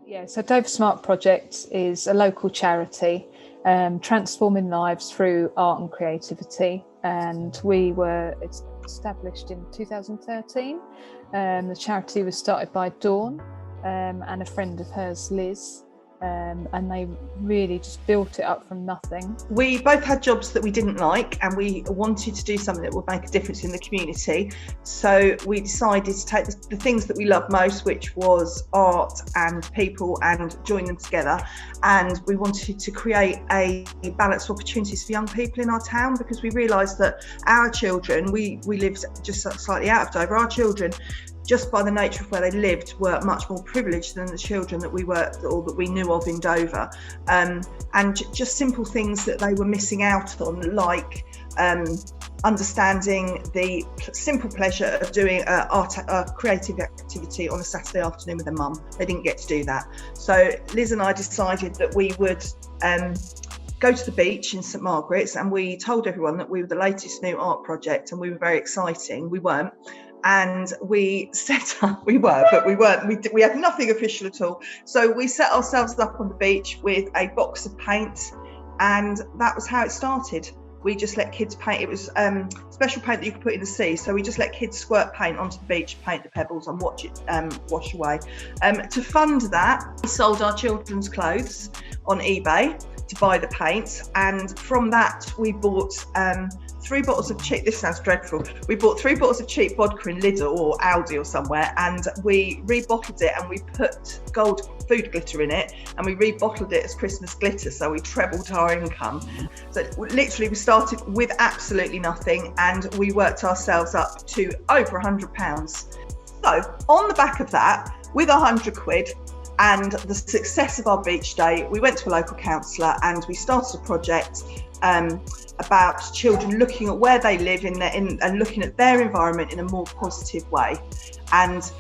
Yeah, so Dover Smart Project is a local charity transforming lives through art and creativity, and we were established in 2013. The charity was started by Dawn and a friend of hers, Liz, and they really just built it up from nothing. We both had jobs that we didn't like, and we wanted to do something that would make a difference in the community. So we decided to take the things that we love most, which was art and people, and join them together. And we wanted to create a balance of opportunities for young people in our town, because we realised that our children, we lived just slightly out of Dover, our children, just by the nature of where they lived, were much more privileged than the children that we knew of in Dover, and just simple things that they were missing out on, like understanding the simple pleasure of doing a creative activity on a Saturday afternoon with their mum. They didn't get to do that. So Liz and I decided that we would go to the beach in St Margaret's, and we told everyone that we were the latest new art project, and we were very exciting. We weren't. And we set up, we had nothing official at all. So we set ourselves up on the beach with a box of paint, and that was how it started. We just let kids paint. It was special paint that you could put in the sea. So we just let kids squirt paint onto the beach, paint the pebbles, and watch it wash away. To fund that, we sold our children's clothes on eBay to buy the paint. And from that, we bought 3 bottles of cheap, this sounds dreadful, we bought 3 bottles of cheap vodka in Lidl or Aldi or somewhere, and we rebottled it, and we put gold food glitter in it, and we rebottled it as Christmas glitter, so we trebled our income. So literally we started with absolutely nothing, and we worked ourselves up to over £100. So on the back of that, with £100 and the success of our beach day, we went to a local councillor and we started a project about children looking at where they live and looking at their environment in a more positive way. And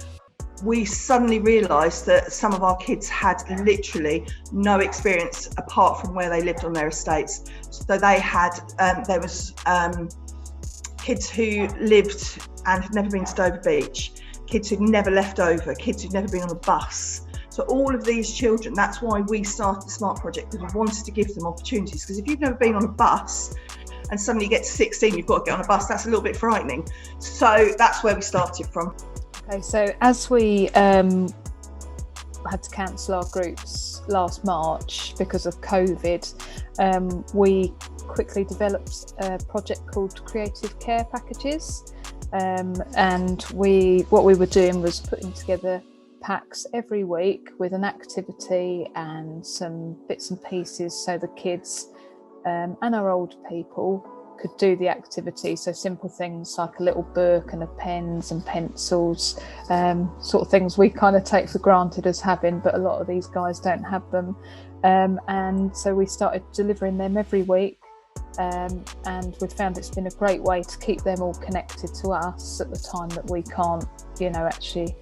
we suddenly realised that some of our kids had literally no experience apart from where they lived on their estates. So they had, there was kids who lived and had never been to Dover Beach, kids who'd never left Dover, kids who'd never been on a bus. So all of these children, that's why we started the Smart Project, because we wanted to give them opportunities. Because if you've never been on a bus and suddenly you get to 16, you've got to get on a bus, that's a little bit frightening. So that's where we started from. Okay, so as we had to cancel our groups last March because of COVID, we quickly developed a project called Creative Care Packages. And what we were doing was putting together packs every week with an activity and some bits and pieces, so the kids and our older people could do the activity. So simple things like a little book and a pens and pencils, sort of things we kind of take for granted as having, but a lot of these guys don't have them. And so we started delivering them every week. And we've found it's been a great way to keep them all connected to us at the time that we can't, actually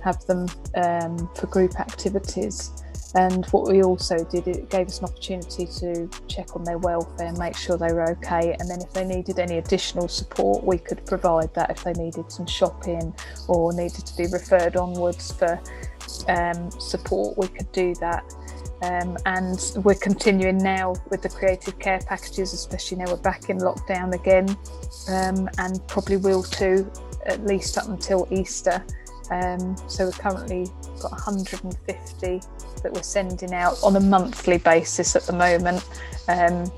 have them for group activities. And what we also did, it gave us an opportunity to check on their welfare, make sure they were okay, and then if they needed any additional support, we could provide that. If they needed some shopping or needed to be referred onwards for support, we could do that. And we're continuing now with the creative care packages, especially now we're back in lockdown again, and probably will too, at least up until Easter. So we've currently got 150 that we're sending out on a monthly basis at the moment. And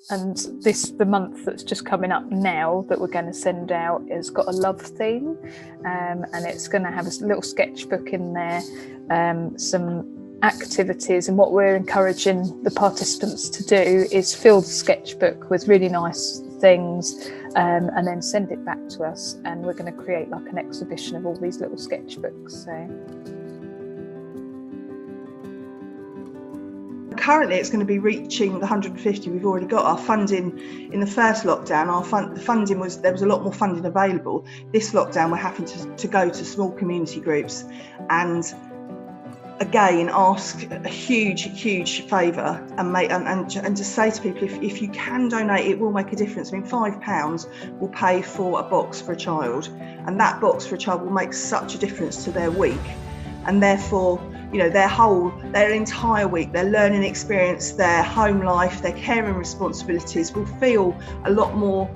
the month that's just coming up now that we're going to send out has got a love theme, and it's going to have a little sketchbook in there, some activities, and what we're encouraging the participants to do is fill the sketchbook with really nice things, and then send it back to us, and we're going to create like an exhibition of all these little sketchbooks. So currently it's going to be reaching the 150. We've already got our funding. In the first lockdown, the funding was, there was a lot more funding available. This lockdown we're having to go to small community groups and again ask a huge favour and just say to people, if you can donate, it will make a difference. I mean, £5 will pay for a box for a child, and that box for a child will make such a difference to their week. And therefore their entire week, their learning experience, their home life, their caring responsibilities will feel a lot more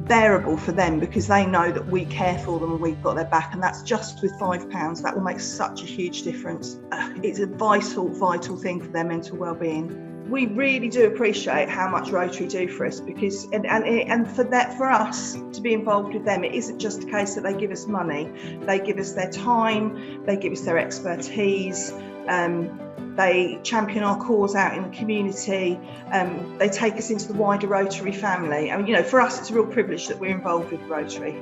bearable for them, because they know that we care for them and we've got their back. And that's just with £5. That will make such a huge difference. It's a vital thing for their mental well-being. We really do appreciate how much Rotary do for us, because and for us to be involved with them, it isn't just a case that they give us money. They give us their time, they give us their expertise, they champion our cause out in the community, they take us into the wider Rotary family. I mean, for us, it's a real privilege that we're involved with Rotary.